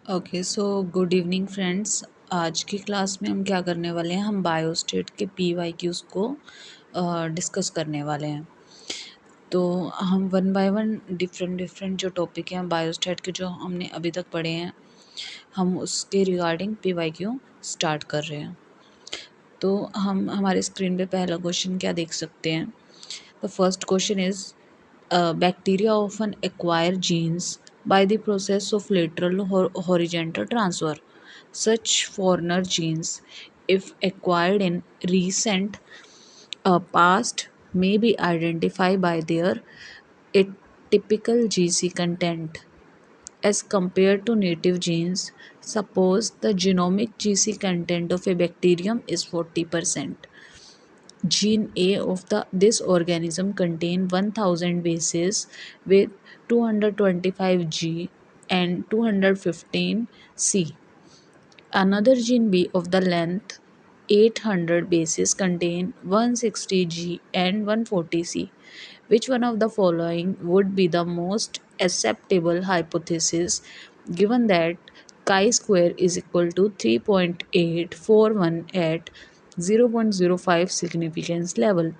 Okay so good evening friends. आज की class में हम क्या करने वाले हैं, हम बायोस्टेट के PYQs को डिस्कस करने वाले हैं। तो हम one by one different different जो टॉपिक हैं बायोस्टेट के जो हमने अभी तक पढ़े हैं, हम उसके रिगार्डिंग PYQ स्टार्ट कर रहे हैं। तो हम हमारे स्क्रीन पे पहला क्वेश्चन क्या देख सकते हैं। The first question is bacteria often acquire genes by the process of lateral or horizontal transfer. Such foreigner genes, if acquired in recent past, may be identified by their atypical GC content as compared to native genes. Suppose the genomic GC content of a bacterium is 40%. Gene A of this organism contain 1000 bases with 225 G and 215 C. Another gene B of the length 800 bases contain 160 G and 140 C. Which one of the following would be the most acceptable hypothesis given that chi-square is equal to 3.841 at 0.05 significance level?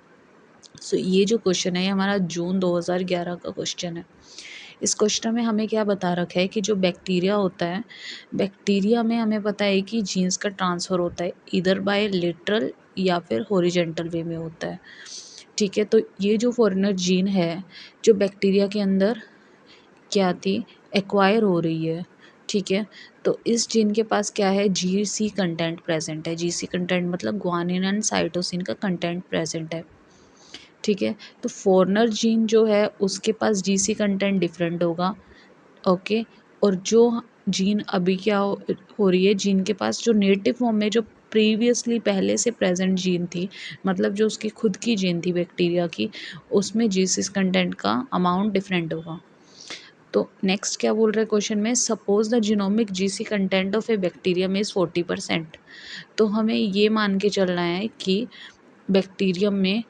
सो ये जो question है ये हमारा जून 2011 का question है। इस question में हमें क्या बता रखा है कि जो बैक्टीरिया होता है, बैक्टीरिया में हमें पता है कि जीन्स का ट्रांसफ़र होता है इधर बाय लेटरल या फिर हॉरिजॉन्टल वे में होता है। ठीक है, तो ये जो फॉरेनर जीन है जो बैक्टीरिया के अंदर क्या थी, एक्वायर हो रही है। ठीक है, तो इस जीन के पास क्या है, GC कंटेंट प्रेजेंट है। GC कंटेंट मतलब ग्वानिन एंड साइटोसिन का कंटेंट प्रेजेंट है। ठीक है, तो फॉरनर जीन जो है उसके पास GC कंटेंट डिफरेंट होगा। ओके, और जो जीन अभी क्या हो रही है, जीन के पास जो नेटिव फॉर्म में जो प्रीवियसली पहले से प्रेजेंट जीन थी, मतलब जो उसकी खुद की जीन थी बैक्टीरिया की, उसमें GC कंटेंट का अमाउंट डिफरेंट होगा। तो नेक्स्ट क्या बोल रहे हैं क्वेश्चन में, suppose the genomic GC content of A bacterium is 40%। तो हमें ये मान के चलना है कि बैक्टीरियम में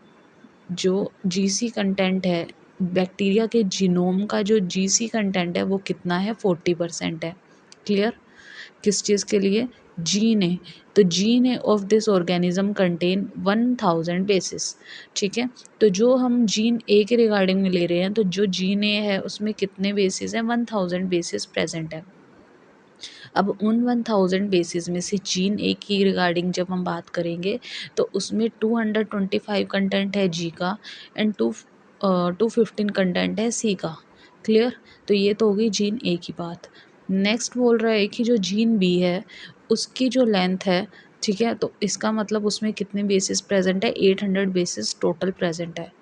जो जीसी कंटेंट है, बैक्टीरिया के जीनोम का जो जीसी कंटेंट है वो कितना है, 40% है। क्लियर? किस चीज़ के लिए, जीन है। तो जीन है of this organism contain 1000 basis. ठीक है, तो जो हम जीन ए के रिगार्डिंग में ले रहे हैं, तो जो जीन ए है उसमें कितने बेसिस हैं, 1000 बेसिस प्रेजेंट है। अब उन 1000 बेसिस में से जीन ए की रिगार्डिंग जब हम बात करेंगे तो उसमें 225 कंटेंट है जी का एंड 215 कंटेंट है सी का। क्लियर? तो ये तो होगी जीन ए की बात। नेक्स्ट बोल रहा है कि जो जीन बी है उसकी जो लेंथ है, ठीक है, तो इसका मतलब उसमें कितने बेसिस प्रेजेंट है, 800 बेसिस टोटल प्रेजेंट है।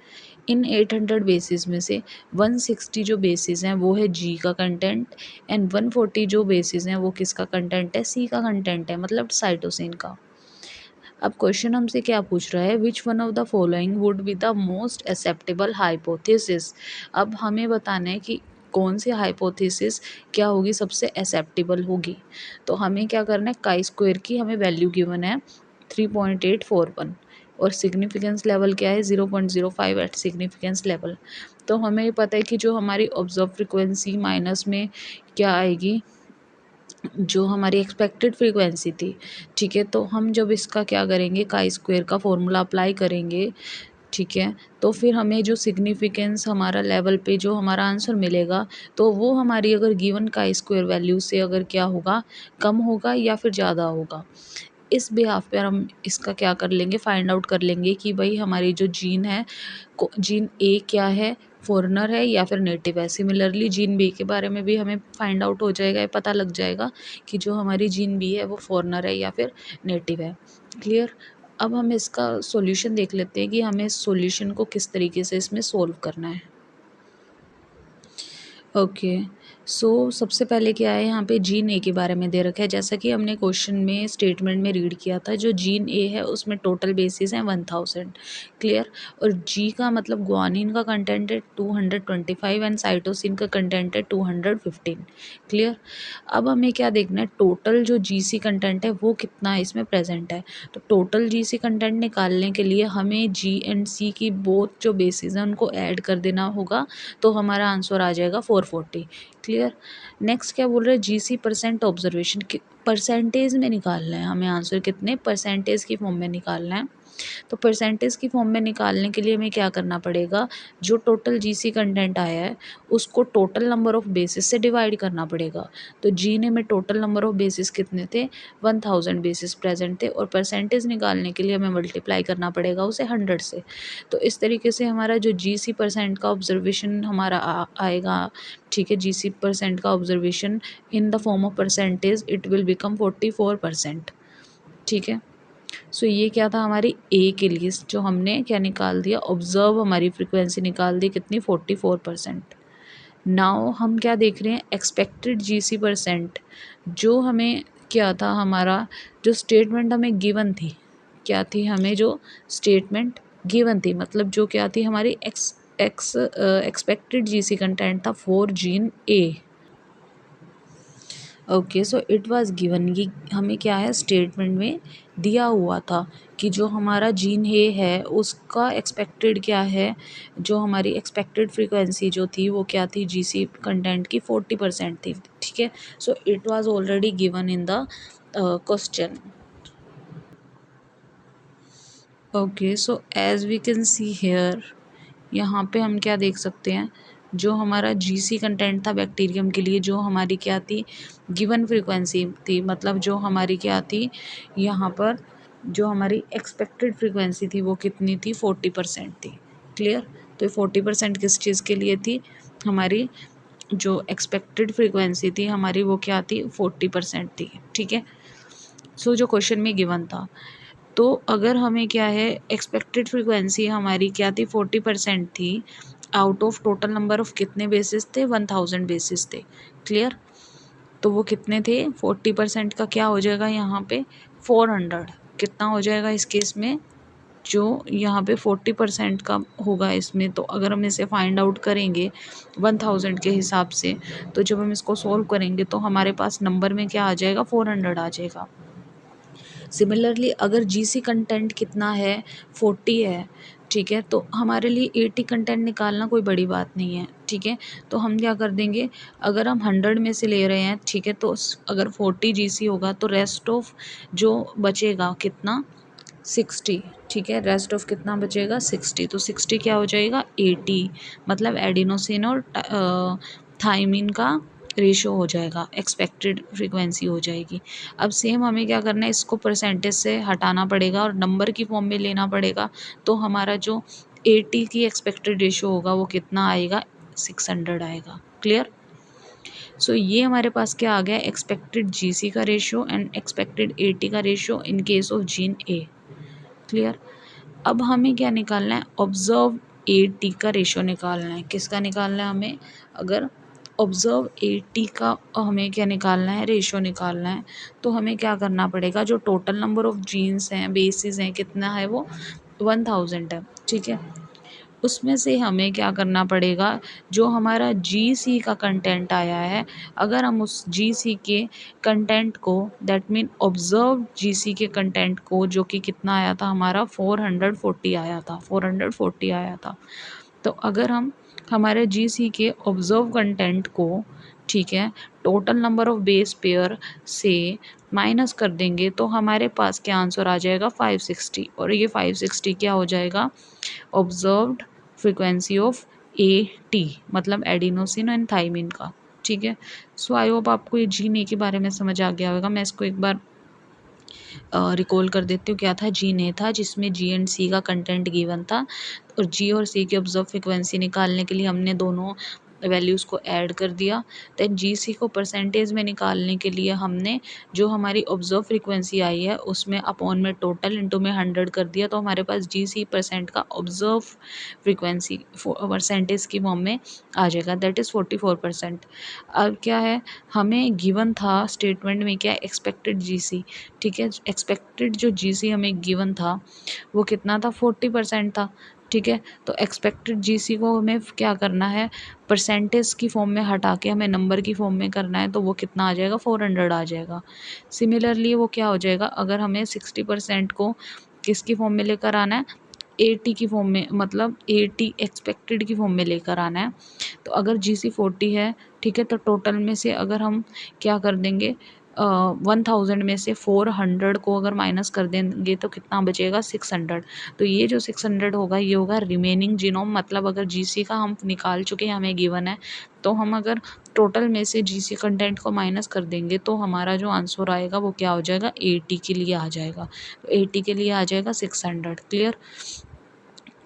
इन 800 बेसिस में से 160 जो बेसिस हैं वो है जी का कंटेंट एंड 140 जो बेसिस हैं वो किसका कंटेंट है, सी का कंटेंट है, मतलब साइटोसिन का। अब क्वेश्चन हमसे क्या पूछ रहा है, which one of the following would be the most acceptable hypothesis. अब हमें बताना है कि कौन सी हाइपोथेसिस क्या होगी, सबसे एक्सेप्टेबल होगी। तो हमें क्या करना है, काई स्क्वायर की हमें वैल्यू गिवन है 3.841 और सिग्निफिकेंस लेवल क्या है, 0.05 एट सिग्निफिकेंस लेवल। तो हमें पता है कि जो हमारी ऑब्जर्व फ्रिक्वेंसी माइनस में क्या आएगी, जो हमारी एक्सपेक्टेड फ्रीक्वेंसी थी। ठीक है, तो हम जब इसका क्या करेंगे, काई स्क्वायर का फॉर्मूला अप्लाई करेंगे, ठीक है, तो फिर हमें जो सिग्निफिकेंस हमारा लेवल पे जो हमारा आंसर मिलेगा, तो वो हमारी अगर गिवन काई स्क्वायर वैल्यू से अगर क्या होगा, कम होगा या फिर ज़्यादा होगा। इस बिहाफ पर हम इसका क्या कर लेंगे, फाइंड आउट कर लेंगे कि भाई हमारी जो जीन है, जीन ए क्या है, फॉरेनर है या फिर नेटिव है। सिमिलरली जीन बी के बारे में भी हमें फाइंड आउट हो जाएगा, ये पता लग जाएगा कि जो हमारी जीन बी है वो फॉरेनर है या फिर नेटिव है। क्लियर? अब हम इसका सॉल्यूशन देख लेते हैं कि हमें इस सॉल्यूशन को किस तरीके से इसमें सोल्व करना है। ओके, सो सबसे पहले क्या है, यहाँ पे जीन ए के बारे में दे रखा है, जैसा कि हमने क्वेश्चन में स्टेटमेंट में रीड किया था। जो जीन ए है उसमें टोटल बेसिस हैं 1000। क्लियर? और जी का मतलब ग्वानिन का कंटेंट है 225 एंड साइटोसिन का कंटेंट है 215। क्लियर? अब हमें क्या देखना है, टोटल जो जीसी कंटेंट है वो कितना इसमें प्रेजेंट है। तो टोटल जीसी कंटेंट निकालने के लिए हमें जी एंड सी की बोथ जो बेसिस हैं उनको ऐड कर देना होगा, तो हमारा आंसर आ जाएगा 440। क्लियर। नेक्स्ट क्या बोल रहे हैं, जीसी परसेंट ऑब्जर्वेशन, परसेंटेज में निकालना है हमें आंसर, कितने परसेंटेज की फॉर्म में निकालना है। तो परसेंटेज की फॉर्म में निकालने के लिए हमें क्या करना पड़ेगा, जो टोटल जीसी कंटेंट आया है उसको टोटल नंबर ऑफ बेसिस से डिवाइड करना पड़ेगा। तो जीने में टोटल नंबर ऑफ बेसिस कितने थे, 1000 बेसिस प्रेजेंट थे, और परसेंटेज निकालने के लिए हमें मल्टीप्लाई करना पड़ेगा उसे 100 से। तो इस तरीके से हमारा जो जीसी परसेंट का ऑब्जर्वेशन हमारा आएगा, ठीक है, जीसी परसेंट का observation in the form of percentage it will become 44%। ठीक है। सो ये क्या था हमारी ए के लिए, जो हमने क्या निकाल दिया, ऑब्जर्व हमारी फ्रीक्वेंसी निकाल दी कितनी, 44%। नाउ हम क्या देख रहे हैं, एक्सपेक्टेड जीसी परसेंट, जो हमें क्या था हमारा, जो स्टेटमेंट हमें गिवन थी, क्या थी हमें जो स्टेटमेंट गिवन थी, मतलब जो क्या थी हमारी एक्सपेक्टेड जीसी कंटेंट था for gene A. Okay, so it was given, ये हमें क्या है स्टेटमेंट में दिया हुआ था कि जो हमारा जीन ए है उसका एक्सपेक्टेड क्या है, जो हमारी एक्सपेक्टेड फ्रीक्वेंसी जो थी वो क्या थी, जीसी कंटेंट की 40% थी। ठीक है, so it was already given in the question. Okay, so as we can see here, यहाँ पे हम क्या देख सकते हैं, जो हमारा जीसी कंटेंट था बैक्टीरियम के लिए, जो हमारी क्या थी गिवन फ्रीक्वेंसी थी, मतलब जो हमारी क्या थी यहाँ पर, जो हमारी एक्सपेक्टेड फ्रीक्वेंसी थी वो कितनी थी, 40% थी। क्लियर। तो 40% किस चीज़ के लिए थी, हमारी जो एक्सपेक्टेड फ्रीक्वेंसी थी हमारी वो क्या थी, 40% थी। ठीक है। सो जो क्वेश्चन में गिवन था, तो अगर हमें क्या है, एक्सपेक्टेड फ्रीक्वेंसी हमारी क्या थी, 40% थी, out of total number of कितने बेसिस थे, 1000 बेसिस थे। क्लियर। तो वो कितने थे, 40% का क्या हो जाएगा यहाँ पे, 400। कितना हो जाएगा इस केस में, जो यहाँ पे 40% का होगा इसमें, तो अगर हम इसे फाइंड आउट करेंगे 1000 के हिसाब से, तो जब हम इसको सोल्व करेंगे तो हमारे पास नंबर में क्या आ जाएगा, 400 आ जाएगा। सिमिलरली अगर जीसी कंटेंट कितना है, 40 है, ठीक है, तो हमारे लिए 80 कंटेंट निकालना कोई बड़ी बात नहीं है। ठीक है, तो हम क्या कर देंगे, अगर हम 100 में से ले रहे हैं, ठीक है, तो अगर 40 जीसी होगा तो रेस्ट ऑफ जो बचेगा कितना, 60। ठीक है, रेस्ट ऑफ कितना बचेगा, 60। तो 60 क्या हो जाएगा, 80, मतलब एडिनोसिन और थाइमिन का रेशो हो जाएगा, एक्सपेक्टेड फ्रीक्वेंसी हो जाएगी। अब सेम हमें क्या करना है, इसको परसेंटेज से हटाना पड़ेगा और नंबर की फॉर्म में लेना पड़ेगा। तो हमारा जो 80 की एक्सपेक्टेड रेशो होगा वो कितना आएगा, 600 आएगा। क्लियर। सो ये हमारे पास क्या आ गया, एक्सपेक्टेड जीसी का रेशो एंड एक्सपेक्टेड 80 का ratio in case of gene A. Clear. अब हमें क्या निकालना है, ऑब्जर्व ए टी का रेशो निकालना है। किसका निकालना है हमें, अगर ऑब्जर्व ए टी का हमें क्या निकालना है, रेशो निकालना है, तो हमें क्या करना पड़ेगा, जो टोटल नंबर ऑफ जीन्स हैं, बेसिस हैं, कितना है वो 1000 है। ठीक है, उसमें से हमें क्या करना पड़ेगा, जो हमारा जीसी का कंटेंट आया है, अगर हम उस जीसी के कंटेंट को, दैट मीन ऑब्जर्व जीसी के कंटेंट को, जो कि कितना आया था हमारा 440 आया था, 440 आया था। तो अगर हम हमारे जीसी के ऑब्जर्व कंटेंट को, ठीक है, total number of base pair से माइनस कर देंगे तो हमारे पास क्या आंसर आ जाएगा, 560। और ये 560 क्या हो जाएगा, observed frequency of A T, मतलब एडिनोसिन एंड थाइमिन का। ठीक है, सो आई होप आपको ये जीन ए के बारे में समझ आ गया होगा। मैं इसको एक बार रिकॉल कर देती हूँ। क्या था, जीन ए था जिसमें जी एंड सी का कंटेंट गिवन था, और जी और सी की ऑब्जर्व फ्रिक्वेंसी निकालने के लिए हमने दोनों वैल्यूज़ को ऐड कर दिया। देन जी सी को परसेंटेज में निकालने के लिए हमने जो हमारी ऑब्जर्व फ्रिक्वेंसी आई है उसमें अपॉन में टोटल इंटू में 100 कर दिया, तो हमारे पास जी सी परसेंट का ऑब्जर्व फ्रिक्वेंसी परसेंटेज की फॉर्म में आ जाएगा, दैट इज़ 44%। अब क्या है, हमें गिवन था स्टेटमेंट में क्या, एक्सपेक्टेड जी सी। ठीक है, एक्सपेक्टेड जो जीसी हमें गिवन था वो कितना था, 40% था। ठीक है, तो एक्सपेक्टेड जीसी को हमें क्या करना है, परसेंटेज की फॉर्म में हटा के हमें नंबर की फॉर्म में करना है, तो वो कितना आ जाएगा, 400 आ जाएगा। सिमिलरली वो क्या हो जाएगा, अगर हमें 60% को किसकी फॉर्म में लेकर आना है, 80 की फॉर्म में, मतलब 80 एक्सपेक्टेड की फॉर्म में लेकर आना है। तो अगर जी सी 40 है, ठीक है। तो टोटल में से अगर हम क्या कर देंगे, 1000 में से 400 को अगर माइनस कर देंगे तो कितना बचेगा, 600। तो ये जो 600 होगा ये होगा रिमेनिंग जीनोम, मतलब अगर जीसी का हम निकाल चुके हैं, हमें गिवन है, तो हम अगर टोटल में से जीसी कंटेंट को माइनस कर देंगे तो हमारा जो आंसर आएगा वो क्या हो जाएगा, 80 के लिए आ जाएगा। तो 80 के लिए आ जाएगा 600। क्लियर।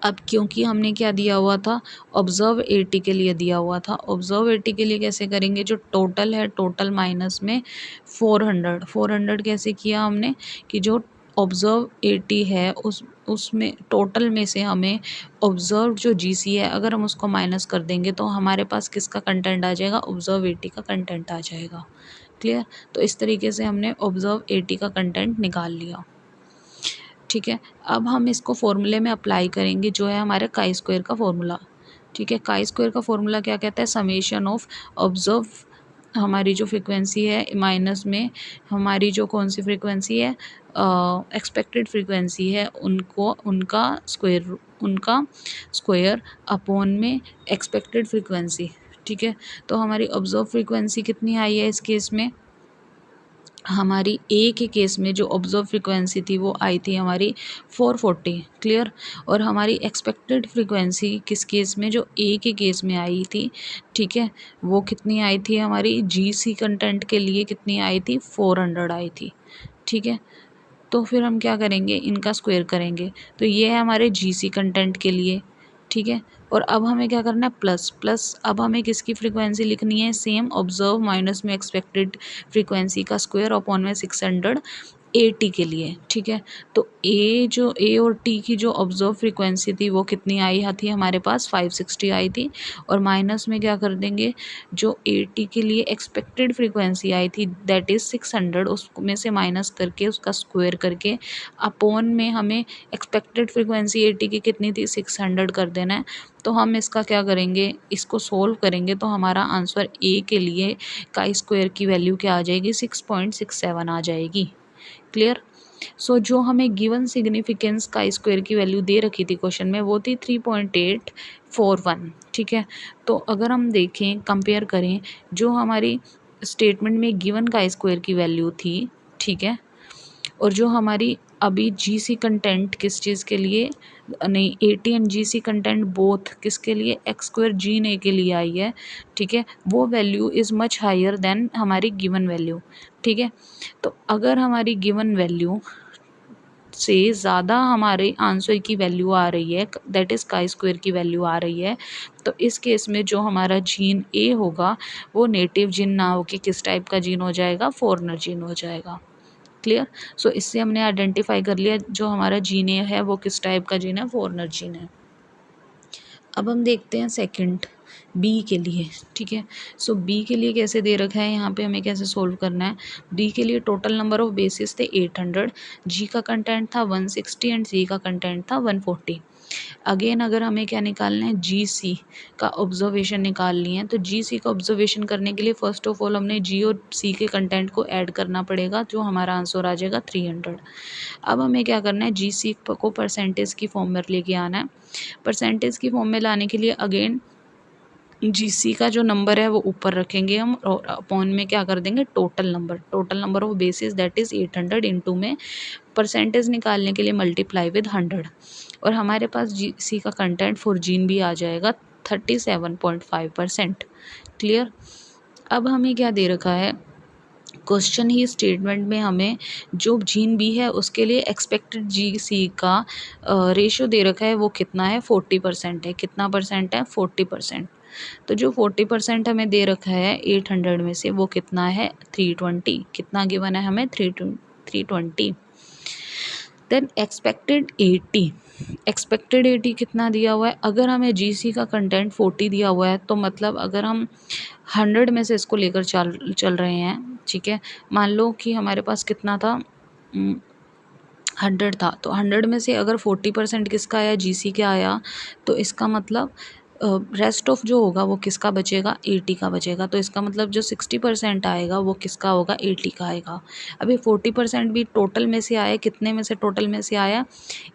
अब क्योंकि हमने क्या दिया हुआ था, ऑब्जर्व 80 के लिए दिया हुआ था, ऑब्जर्व 80 के लिए कैसे करेंगे, जो टोटल है टोटल माइनस में 400 कैसे किया हमने कि जो ऑब्जर्व 80 है उसमें टोटल में से हमें ऑब्जर्व जो जीसी है अगर हम उसको माइनस कर देंगे तो हमारे पास किसका कंटेंट आ जाएगा, ऑब्जर्व 80 का कंटेंट आ जाएगा। क्लियर। तो इस तरीके से हमने ऑब्जर्व 80 का कंटेंट निकाल लिया। ठीक है। अब हम इसको फॉर्मूले में अप्लाई करेंगे, जो है हमारे काई स्क्वायर का फॉर्मूला। ठीक है। काई स्क्वायर का फॉर्मूला क्या कहता है, समेशन ऑफ ऑब्जर्व हमारी जो फ्रीक्वेंसी है माइनस में हमारी जो कौन सी फ्रीक्वेंसी है, एक्सपेक्टेड फ्रीक्वेंसी है, उनका स्क्वायर अपॉन में एक्सपेक्टेड फ्रीक्वेंसी। ठीक है। तो हमारी ऑब्जर्व फ्रीक्वेंसी कितनी आई है इस केस में, हमारी ए के केस में जो ऑब्जर्व फ्रीक्वेंसी थी वो आई थी हमारी 440। क्लियर। और हमारी एक्सपेक्टेड फ्रीक्वेंसी किस केस में, जो ए के केस में आई थी, ठीक है, वो कितनी आई थी हमारी जीसी कंटेंट के लिए, कितनी आई थी, 400 आई थी। ठीक है। तो फिर हम क्या करेंगे, इनका स्क्वायर करेंगे। तो ये है हमारे जीसी कंटेंट के लिए। ठीक है। और अब हमें क्या करना है, प्लस प्लस, अब हमें किसकी फ्रीक्वेंसी लिखनी है, सेम ऑब्जर्व माइनस में एक्सपेक्टेड फ्रीक्वेंसी का स्क्वायर अपॉन में 600 ए टी के लिए। ठीक है। तो ए और टी की जो ऑब्जर्व फ्रीक्वेंसी थी वो कितनी आई थी हमारे पास, 560 आई थी। और माइनस में क्या कर देंगे, जो ए टी के लिए एक्सपेक्टेड फ्रीक्वेंसी आई थी दैट इज़ 600, उसमें से माइनस करके उसका स्क्वायर करके अपॉन में हमें एक्सपेक्टेड फ्रीक्वेंसी ए टी की कितनी थी, 600 कर देना है। तो हम इसका क्या करेंगे, इसको सोल्व करेंगे तो हमारा आंसर ए के लिए का स्क्वायर की वैल्यू क्या आ जाएगी, 6.67 आ जाएगी। क्लियर। सो जो हमें गिवन सिग्निफिकेंस का स्क्वायर की वैल्यू दे रखी थी क्वेश्चन में वो थी 3.841। ठीक है। तो अगर हम देखें, कंपेयर करें जो हमारी स्टेटमेंट में गिवन का स्क्वायर की वैल्यू थी, ठीक है, और जो हमारी अभी जीसी कंटेंट किस चीज़ के लिए, नहीं, eighty and GC content both किसके लिए, एक्स स्क्वायर जीन ए के लिए आई है। ठीक है। वो value is much higher than हमारी गिवन वैल्यू। ठीक है। तो अगर हमारी गिवन वैल्यू से ज़्यादा हमारे आंसर की वैल्यू आ रही है, दैट इज़ काई स्क्वायर की वैल्यू आ रही है, तो इस केस में जो हमारा जीन ए होगा वो नेटिव जीन ना होकर किस टाइप का जीन हो जाएगा, फॉरेनर जीन हो जाएगा। क्लियर। सो इससे हमने आइडेंटिफाई कर लिया जो हमारा जीन ए है वो किस टाइप का जीन है, फॉरेनर जीन है। अब हम देखते हैं सेकंड बी के लिए। ठीक है। सो बी के लिए कैसे दे रखा है, यहाँ पे हमें कैसे सोल्व करना है। बी के लिए टोटल नंबर ऑफ बेसिस थे 800, जी का कंटेंट था 160 एंड सी का कंटेंट था 140। अगेन अगर हमें क्या निकालना है, जी सी का ऑब्जर्वेशन निकालनी है, तो जी सी का ऑब्जर्वेशन करने के लिए फर्स्ट ऑफ ऑल हमने जी और सी के कंटेंट को ऐड करना पड़ेगा, जो हमारा आंसर आ जाएगा 300। अब हमें क्या करना है, जी सी को परसेंटेज की फॉर्म में लेके आना है। परसेंटेज की फॉर्म में लाने के लिए अगेन जीसी का जो नंबर है वो ऊपर रखेंगे हम, और अपॉन में क्या कर देंगे, total number of basis that is 800 into में परसेंटेज निकालने के लिए मल्टीप्लाई विद 100, और हमारे पास जीसी का कंटेंट फॉर जीन भी आ जाएगा 37.5%। क्लियर। अब हमें क्या दे रखा है, क्वेश्चन ही स्टेटमेंट में हमें जो जीन बी है उसके लिए एक्सपेक्टेड जी सी का रेशो दे रखा है, वो कितना है, 40% है। कितना परसेंट है, 40%। तो जो 40% हमें दे रखा है 800 में से वो कितना है, 320। कितना गिवन है हमें, 320। देन एक्सपेक्टेड 80 कितना दिया हुआ है, अगर हमें जीसी का कंटेंट 40 दिया हुआ है तो मतलब अगर हम 100 में से इसको लेकर चल रहे हैं, ठीक है, मान लो कि हमारे पास कितना था, 100 था, तो 100 में से अगर 40% किसका आया, जीसी का आया, तो इसका मतलब रेस्ट ऑफ जो होगा वो किसका बचेगा, 80 का बचेगा। तो इसका मतलब जो 60% आएगा वो किसका होगा, 80 का आएगा। अभी 40% भी टोटल में से आया, कितने में से टोटल में से आया,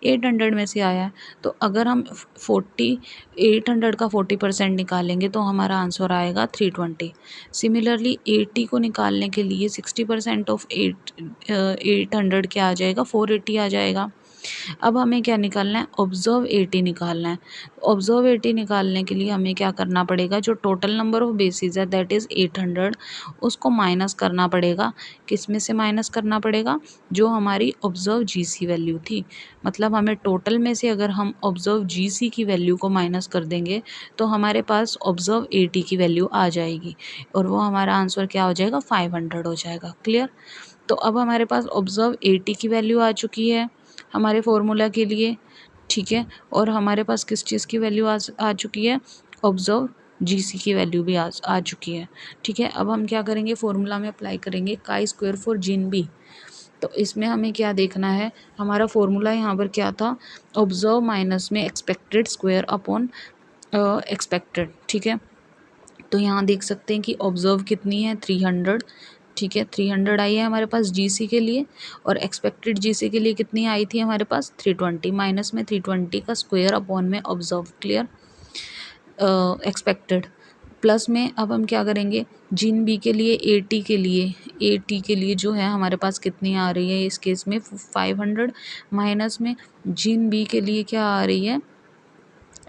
800 में से आया। तो अगर हम 800 का 40% निकालेंगे तो हमारा आंसर आएगा 320। सिमिलरली 80 को निकालने के लिए 60% ऑफ 800 क्या आ जाएगा, 480 आ जाएगा। अब हमें क्या निकालना है, ऑब्जर्व 80 निकालना है। ऑब्जर्व 80 निकालने के लिए हमें क्या करना पड़ेगा, जो टोटल नंबर ऑफ बेसिस है दैट इज़ 800, उसको माइनस करना पड़ेगा। किस में से माइनस करना पड़ेगा, जो हमारी ऑब्जर्व जीसी वैल्यू थी। मतलब हमें टोटल में से अगर हम ऑब्जर्व जीसी की वैल्यू को माइनस कर देंगे तो हमारे पास ऑब्जर्व 80 की वैल्यू आ जाएगी और वो हमारा आंसर क्या हो जाएगा, 500 हो जाएगा। क्लियर। तो अब हमारे पास ऑब्जर्व 80 की वैल्यू आ चुकी है हमारे फॉर्मूला के लिए, ठीक है। और हमारे पास किस चीज़ की वैल्यू आ चुकी है, ऑब्जर्व जीसी की वैल्यू भी आ चुकी है, ठीक है। अब हम क्या करेंगे, फॉर्मूला में अप्लाई करेंगे chi square for Jin B. तो इसमें हमें क्या देखना है, हमारा फॉर्मूला यहाँ पर क्या था, ऑब्जर्व माइनस में एक्सपेक्टेड स्क्वायर अपॉन एक्सपेक्टेड, ठीक है। तो यहाँ देख सकते हैं कि ऑब्जर्व कितनी है, 300, ठीक है। 300 आई है हमारे पास जीसी के लिए, और एक्सपेक्टेड जीसी के लिए कितनी आई थी हमारे पास, 320। माइनस में 320 का स्क्वायर अपॉन में ऑब्जर्व, क्लियर, एक्सपेक्टेड। प्लस में अब हम क्या करेंगे, जिन बी के लिए, 80 के लिए जो है हमारे पास कितनी आ रही है इस केस में, 500। माइनस में जिन बी के लिए क्या आ रही है,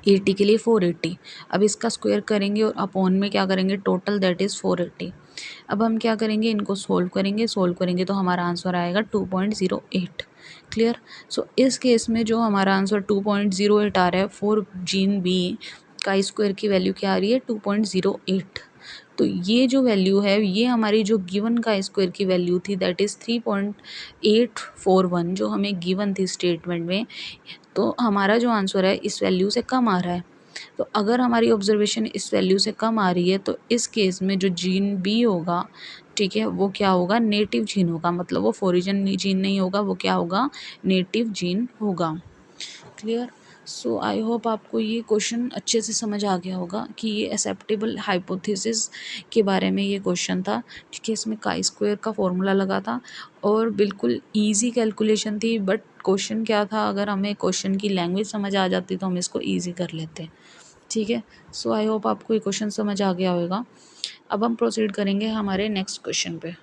80 के लिए 480। अब इसका स्क्वायर करेंगे और अपॉन में क्या करेंगे, टोटल दैट इज़ 480। अब हम क्या करेंगे, इनको सोल्व करेंगे तो हमारा आंसर आएगा 2.08। क्लियर। सो इस केस में जो हमारा आंसर 2.08 आ रहा है, फॉर जीन बी का स्क्वायर की वैल्यू क्या आ रही है, 2.08। तो ये जो वैल्यू है, ये हमारी जो गिवन का स्क्वायर की वैल्यू थी दैट इज़ 3.841, जो हमें गिवन थी स्टेटमेंट में। तो हमारा जो आंसर है इस वैल्यू से कम आ रहा है। तो अगर हमारी ऑब्जर्वेशन इस वैल्यू से कम आ रही है तो इस केस में जो जीन बी होगा, ठीक है, वो क्या होगा, नेटिव जीन होगा। मतलब वो फॉरिजन जीन नहीं होगा, वो क्या होगा, नेटिव जीन होगा। क्लियर। सो आई होप आपको ये क्वेश्चन अच्छे से समझ आ गया होगा कि ये एक्सेप्टेबल हाइपोथेसिस के बारे में ये क्वेश्चन था, ठीक है। इसमें काई स्क्वायर का फॉर्मूला लगा था और बिल्कुल इजी कैलकुलेशन थी, बट क्वेश्चन क्या था, अगर हमें क्वेश्चन की लैंग्वेज समझ आ जाती तो हम इसको ईजी कर लेते, ठीक है। सो आई होप आपको ये क्वेश्चन समझ आ गया होगा। अब हम प्रोसीड करेंगे हमारे नेक्स्ट क्वेश्चन पे।